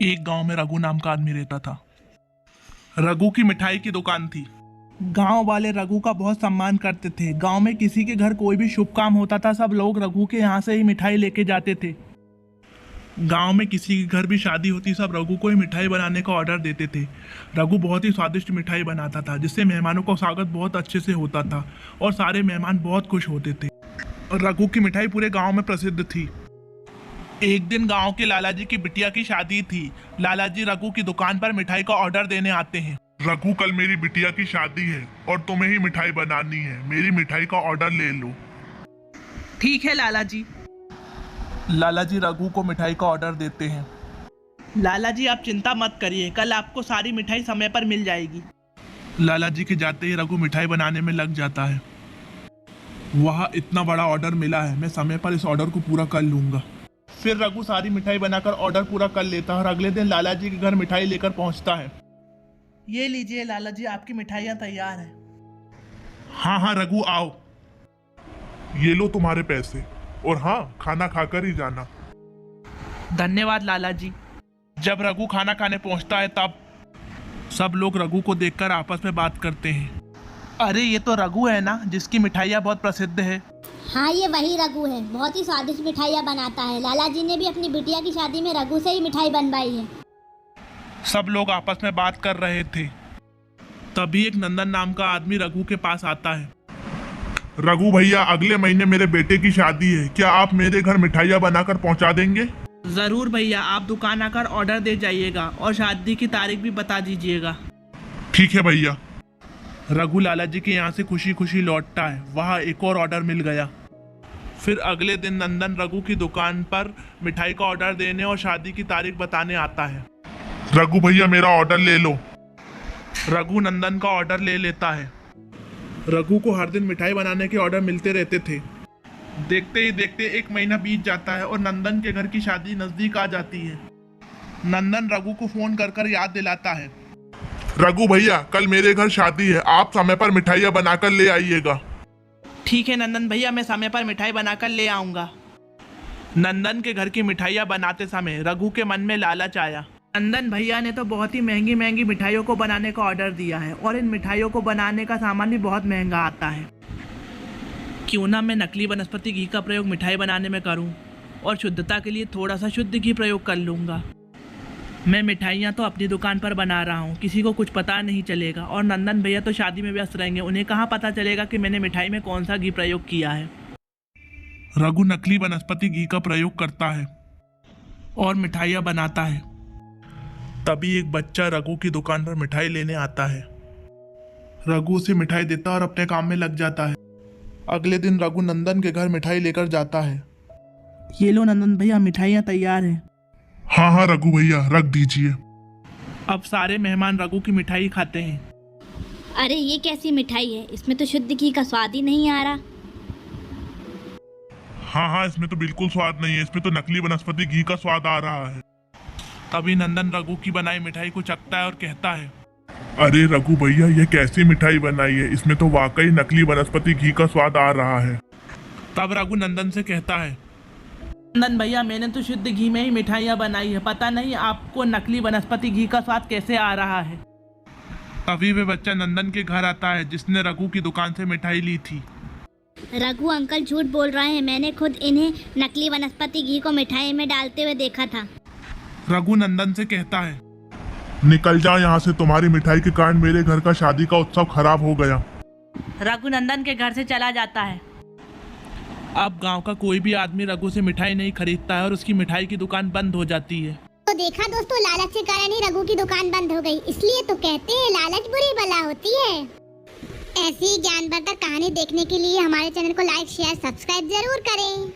एक गांव में रघु नाम का आदमी रहता था। रघु की मिठाई की दुकान थी। गांव वाले रघु का बहुत सम्मान करते थे। गांव में किसी के घर कोई भी शुभ काम होता था, सब लोग रघु के यहाँ से ही मिठाई लेके जाते थे। गांव में किसी के घर भी शादी होती, सब रघु को ही मिठाई बनाने का ऑर्डर देते थे। रघु बहुत ही स्वादिष्ट मिठाई बनाता था, जिससे मेहमानों का स्वागत बहुत अच्छे से होता था और सारे मेहमान बहुत खुश होते थे। और रघु की मिठाई पूरे गांव में प्रसिद्ध थी। एक दिन गांव के लाला जी की बिटिया की शादी थी। लाला जी रघु की दुकान पर मिठाई का ऑर्डर देने आते हैं। रघु, कल मेरी बिटिया की शादी है और तुम्हें ही मिठाई बनानी है। मेरी मिठाई का ऑर्डर ले लो। ठीक है लाला जी। लाला जी रघु को मिठाई का ऑर्डर देते हैं। लाला जी आप चिंता मत करिए, कल आपको सारी मिठाई समय पर मिल जाएगी। लाला जी के जाते ही रघु मिठाई बनाने में लग जाता है। वहाँ इतना बड़ा ऑर्डर मिला है, मैं समय पर इस ऑर्डर को पूरा कर लूंगा। फिर रघु सारी मिठाई बनाकर ऑर्डर पूरा कर लेता है और अगले दिन लाला जी के घर मिठाई लेकर पहुंचता है। ये लीजिए लाला जी, आपकी मिठाइयाँ तैयार हैं। हाँ हाँ रघु, आओ, ये लो तुम्हारे पैसे, और हाँ, खाना खाकर ही जाना। धन्यवाद लाला जी। जब रघु खाना खाने पहुंचता है तब सब लोग रघु को देखकर आपस में बात करते हैं। अरे ये तो रघु है ना, जिसकी मिठाइयाँ बहुत प्रसिद्ध है। हाँ, ये वही रघु है, बहुत ही स्वादिष्ट मिठाइयाँ बनाता है। लाला जी ने भी अपनी बिटिया की शादी में रघु से ही मिठाई बनवाई है। सब लोग आपस में बात कर रहे थे। तभी एक नंदन नाम का आदमी रघु के पास आता है। रघु भैया, अगले महीने मेरे बेटे की शादी है, क्या आप मेरे घर मिठाइयाँ बनाकर पहुँचा देंगे? जरूर भैया, आप दुकान आकर ऑर्डर दे जाइएगा और शादी की तारीख भी बता दीजिएगा। ठीक है भैया। रघु लाला जी के यहाँ से खुशी खुशी लौटता है। वहाँ एक और ऑर्डर मिल गया। फिर अगले दिन नंदन रघु की दुकान पर मिठाई का ऑर्डर देने और शादी की तारीख बताने आता है। रघु भैया, मेरा ऑर्डर ले लो। रघु नंदन का ऑर्डर ले लेता है। रघु को हर दिन मिठाई बनाने के ऑर्डर मिलते रहते थे। देखते ही देखते एक महीना बीत जाता है और नंदन के घर की शादी नजदीक आ जाती है। नंदन रघु को फोन कर कर याद दिलाता है। रघु भैया, कल मेरे घर शादी है, आप समय पर मिठाइयाँ बनाकर ले आइएगा। ठीक है नंदन भैया, मैं समय पर मिठाई बनाकर ले आऊँगा। नंदन के घर की मिठाइयाँ बनाते समय रघु के मन में लालच आया। नंदन भैया ने तो बहुत ही महंगी महंगी मिठाइयों को बनाने का ऑर्डर दिया है और इन मिठाइयों को बनाने का सामान भी बहुत महंगा आता है। क्यों ना मैं नकली वनस्पति घी का प्रयोग मिठाई बनाने में करूं और शुद्धता के लिए थोड़ा सा शुद्ध घी प्रयोग कर लूँगा। मैं मिठाइयाँ तो अपनी दुकान पर बना रहा हूँ, किसी को कुछ पता नहीं चलेगा और नंदन भैया तो शादी में व्यस्त रहेंगे, उन्हें कहाँ पता चलेगा कि मैंने मिठाई में कौन सा घी प्रयोग किया है। रघु नकली वनस्पति घी का प्रयोग करता है और मिठाइयाँ बनाता है। तभी एक बच्चा रघु की दुकान पर मिठाई लेने आता है। रघु उसे मिठाई देता और अपने काम में लग जाता है। अगले दिन रघु नंदन के घर मिठाई लेकर जाता है। ये लो नंदन भैया, मिठाइयाँ तैयार हैं। हाँ हाँ रघु भैया, रख दीजिए। अब सारे मेहमान रघु की मिठाई खाते हैं। अरे ये कैसी मिठाई है, इसमें तो शुद्ध घी का स्वाद ही नहीं आ रहा। हाँ हाँ, इसमें तो बिल्कुल स्वाद नहीं है, इसमें तो नकली वनस्पति घी का स्वाद आ रहा है। तभी नंदन रघु की बनाई मिठाई को चखता है और कहता है, अरे रघु भैया, ये कैसी मिठाई बनाई है, इसमें तो वाकई नकली वनस्पति घी का स्वाद आ रहा है। तब रघु नंदन से कहता है, नंदन भैया, मैंने तो शुद्ध घी में ही मिठाइयाँ बनाई है, पता नहीं आपको नकली वनस्पति घी का स्वाद कैसे आ रहा है। तभी वे बच्चा नंदन के घर आता है जिसने रघु की दुकान से मिठाई ली थी। रघु अंकल झूठ बोल रहे हैं, मैंने खुद इन्हें नकली वनस्पति घी को मिठाई में डालते हुए देखा था। रघु नंदन से कहता है, निकल जाओ यहाँ से, तुम्हारी मिठाई के कारण मेरे घर का शादी का उत्सव खराब हो गया। रघुनंदन के घर से चला जाता है। अब गांव का कोई भी आदमी रघु से मिठाई नहीं खरीदता है और उसकी मिठाई की दुकान बंद हो जाती है। तो देखा दोस्तों, लालच के कारण ही रघु की दुकान बंद हो गई। इसलिए तो कहते हैं लालच बुरी बला होती है। ऐसी ही ज्ञानवर्धक कहानी देखने के लिए हमारे चैनल को लाइक, शेयर, सब्सक्राइब जरूर करें।